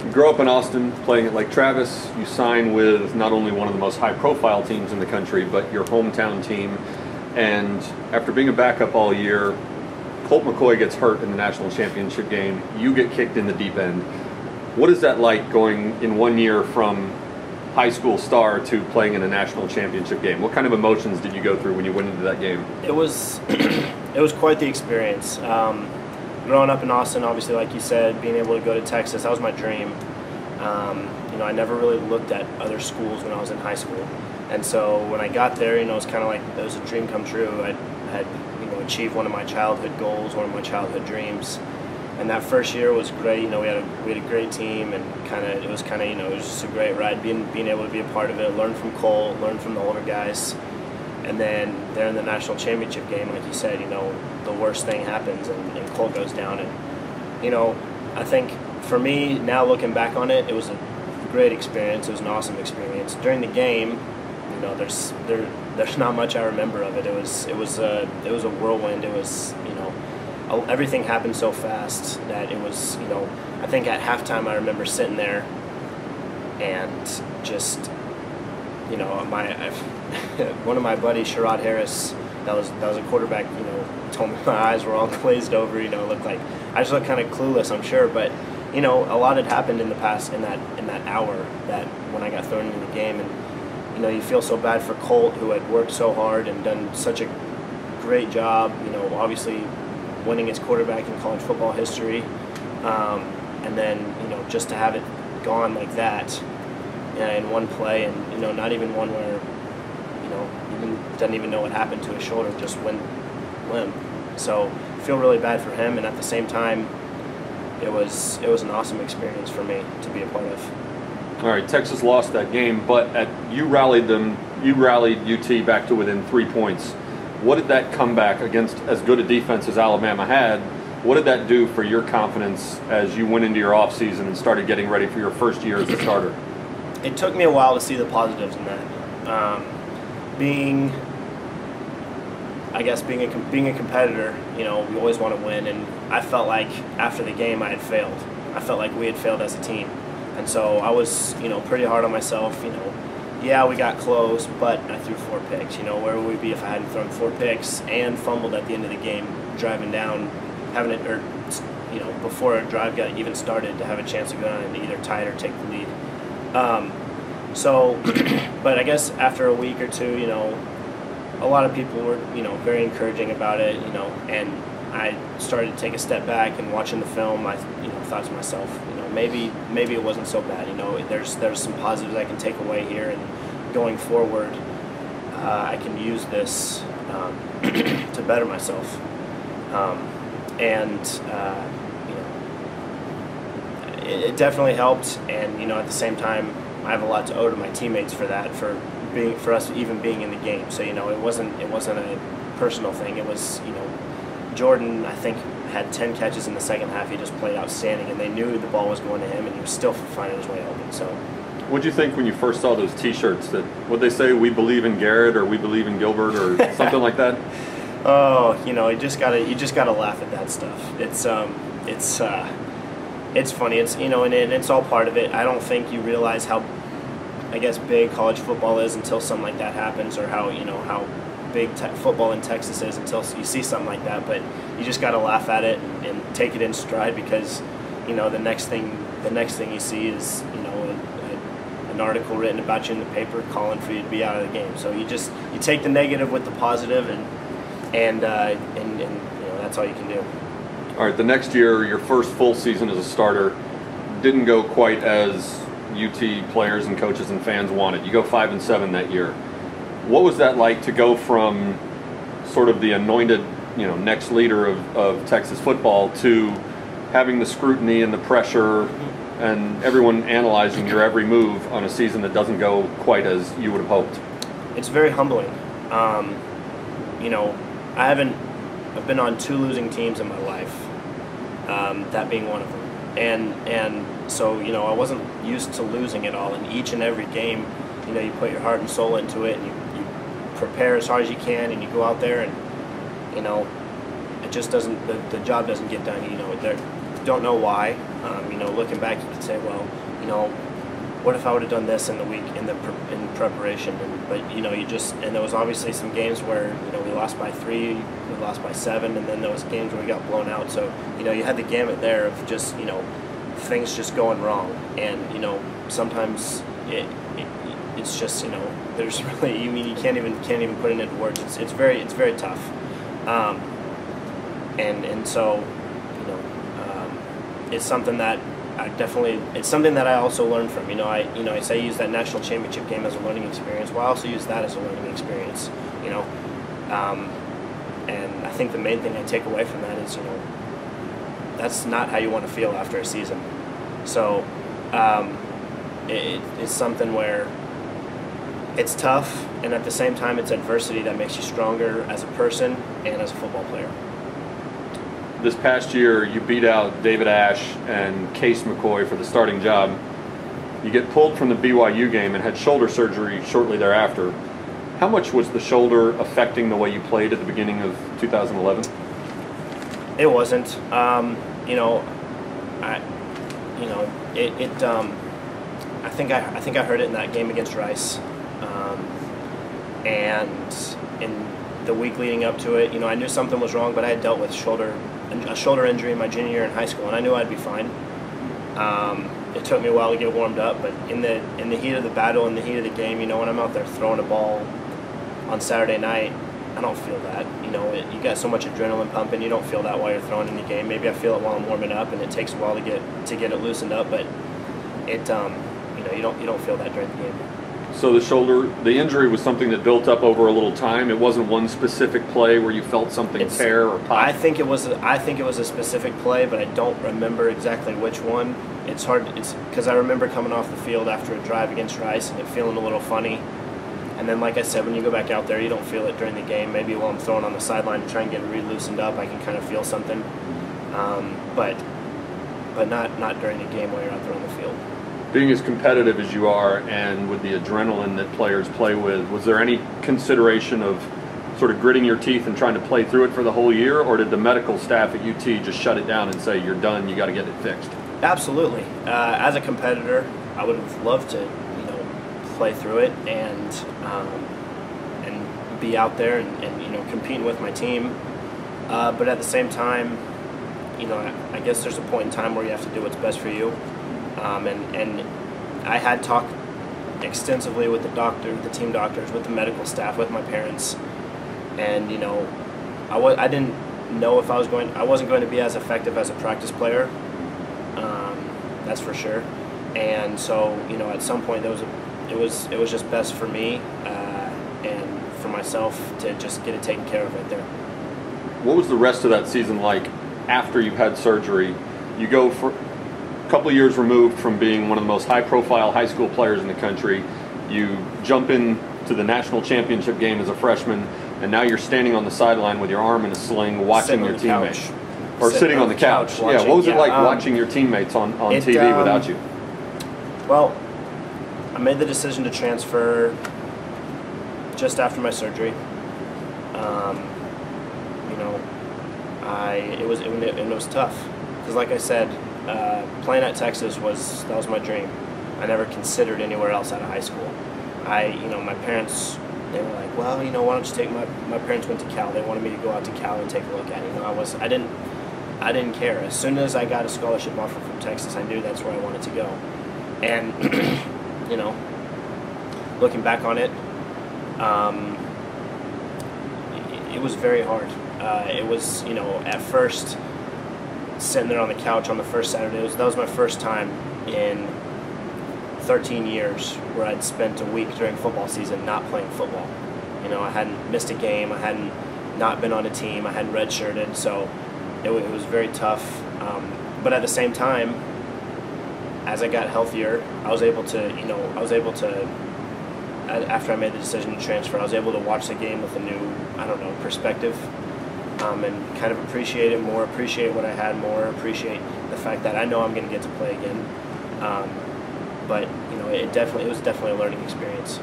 You grow up in Austin playing at Lake Travis. You sign with not only one of the most high-profile teams in the country, but your hometown team. And after being a backup all year, Colt McCoy gets hurt in the national championship game. You get kicked in the deep end. What is that like going in 1 year from high school star to playing in a national championship game? What kind of emotions did you go through when you went into that game? It was it was quite the experience. Growing up in Austin, obviously, like you said, being able to go to Texas, that was my dream. I never really looked at other schools when I was in high school, and so when I got there, it was kind of like it was a dream come true. I had achieved one of my childhood goals, one of my childhood dreams. And that first year was great. We had a great team, and it was just a great ride. Being able to be a part of it, learn from Cole, learn from the older guys, and then there in the national championship game, like you said, the worst thing happens, and Cole goes down. And I think for me now looking back on it, it was a great experience. It was an awesome experience. During the game, there's not much I remember of it. It was a whirlwind. It was everything happened so fast that it was, I think at halftime I remember sitting there and just, one of my buddies, Sherrod Harris, that was a quarterback, told me my eyes were all glazed over, looked like, I just looked kind of clueless, I'm sure, but, a lot had happened in the past, in that hour, that when I got thrown into the game, and, you feel so bad for Colt, who had worked so hard and done such a great job, obviously, winning quarterback in college football history, and then just to have it gone like that in one play, and not even one where doesn't even know what happened to his shoulder, just went limp. So I feel really bad for him, and at the same time, it was an awesome experience for me to be a part of. All right, Texas lost that game, but you rallied UT back to within 3 points. What did that comeback against as good a defense as Alabama had, what did that do for your confidence as you went into your offseason and started getting ready for your first year as a starter? It took me a while to see the positives in that. Being a competitor, we always want to win, and I felt like after the game I had failed. I felt like we had failed as a team. And so I was, pretty hard on myself, Yeah, we got close, but I threw 4 picks. Where would we be if I hadn't thrown 4 picks and fumbled at the end of the game, driving down, having it, or before a drive got even started, to have a chance to go down and either tie it or take the lead. But I guess after a week or two, a lot of people were, very encouraging about it, and I started to take a step back, and watching the film, I, thought to myself, maybe it wasn't so bad. There's some positives I can take away here, and going forward, I can use this to better myself. It definitely helped, and at the same time, I have a lot to owe to my teammates for that, for us even being in the game. So it wasn't a personal thing. It was Jordan, I think, had 10 catches in the second half. He just played outstanding, and they knew the ball was going to him, and he was still finding his way open. So, what'd you think when you first saw those T-shirts? That would they say, "We believe in Garrett" or "We believe in Gilbert" or something like that? Oh, you just gotta laugh at that stuff. It's funny. It's and it's all part of it. I don't think you realize how, big college football is until something like that happens, or how big football in Texas is until you see something like that. But you just got to laugh at it and take it in stride, because the next thing you see is an article written about you in the paper calling for you to be out of the game. So you take the negative with the positive, and that's all you can do. All right, the next year, your first full season as a starter didn't go quite as UT players and coaches and fans wanted. You go 5-7 that year. What was that like to go from sort of the anointed, next leader of Texas football to having the scrutiny and the pressure and everyone analyzing your every move on a season that doesn't go quite as you would have hoped? It's very humbling. I've been on 2 losing teams in my life, that being one of them. And so, I wasn't used to losing at all. And each and every game, you put your heart and soul into it, and you prepare as hard as you can, and you go out there, and it just doesn't, the job doesn't get done. don't know why. Looking back, you could say, well, what if I would have done this in the week in preparation? But and there was obviously some games where we lost by 3, we lost by 7, and then there was games where we got blown out. So you had the gamut there of just things just going wrong, and sometimes it's just there's really you can't even put it into words. It's very tough, and so it's something that it's something that I also learned from. I say I use that national championship game as a learning experience. Well, I also use that as a learning experience. And I think the main thing I take away from that is that's not how you want to feel after a season. So it's something where it's tough, and at the same time it's adversity that makes you stronger as a person and as a football player. This past year, you beat out David Ash and Case McCoy for the starting job. You get pulled from the BYU game and had shoulder surgery shortly thereafter. How much was the shoulder affecting the way you played at the beginning of 2011? It wasn't. I think I heard it in that game against Rice, and in the week leading up to it, I knew something was wrong, but I had dealt with a shoulder injury in my junior year in high school, and I knew I'd be fine. It took me a while to get warmed up, but in the heat of the battle, in the heat of the game, when I'm out there throwing a ball on Saturday night, I don't feel that. You got so much adrenaline pumping, you don't feel that while you're throwing in the game. Maybe I feel it while I'm warming up, and it takes a while to get it loosened up, but it you don't feel that during the game. So the injury was something that built up over a little time. It wasn't one specific play where you felt something tear or pop. I think it was a specific play, but I don't remember exactly which one. It's hard. It's because I remember coming off the field after a drive against Rice and it feeling a little funny. And then, like I said, when you go back out there, you don't feel it during the game. Maybe while I'm throwing on the sideline to try and get it re-loosened up, I can kind of feel something. But not during the game while you're out there on the field. Being as competitive as you are and with the adrenaline that players play with, was there any consideration of sort of gritting your teeth and trying to play through it for the whole year, or did the medical staff at UT just shut it down and say, you're done, you got to get it fixed? Absolutely. As a competitor, I would have loved to play through it and be out there and competing with my team. But at the same time, I guess there's a point in time where you have to do what's best for you. And I had talked extensively with the doctor, the team doctors, with the medical staff, with my parents, and I didn't know if I wasn't going to be as effective as a practice player. That's for sure. And so at some point it was just best for me and for myself to just get it taken care of right there. What was the rest of that season like after you've had surgery? You go for a couple of years removed from being one of the most high-profile high school players in the country. You jump into the national championship game as a freshman, and now you're standing on the sideline with your arm in a sling watching your teammates. Or sitting on the couch. Yeah, what was it like watching your teammates on TV without you? Well, I made the decision to transfer just after my surgery. It was tough because, like I said, playing at Texas was my dream. I never considered anywhere else out of high school. My parents, they were like, well, why don't you take my parents went to Cal. They wanted me to go out to Cal and take a look at it. I didn't care. As soon as I got a scholarship offer from Texas, I knew that's where I wanted to go. And looking back on it, it was very hard. It was, at first, sitting there on the couch on the first Saturday, that was my first time in 13 years where I'd spent a week during football season not playing football. I hadn't missed a game, I hadn't not been on a team, I hadn't redshirted, so it was very tough. But at the same time, as I got healthier, I was able to, after I made the decision to transfer, I was able to watch the game with a new, perspective, and kind of appreciate it more, appreciate what I had more, appreciate the fact that I know I'm going to get to play again. But it was definitely a learning experience.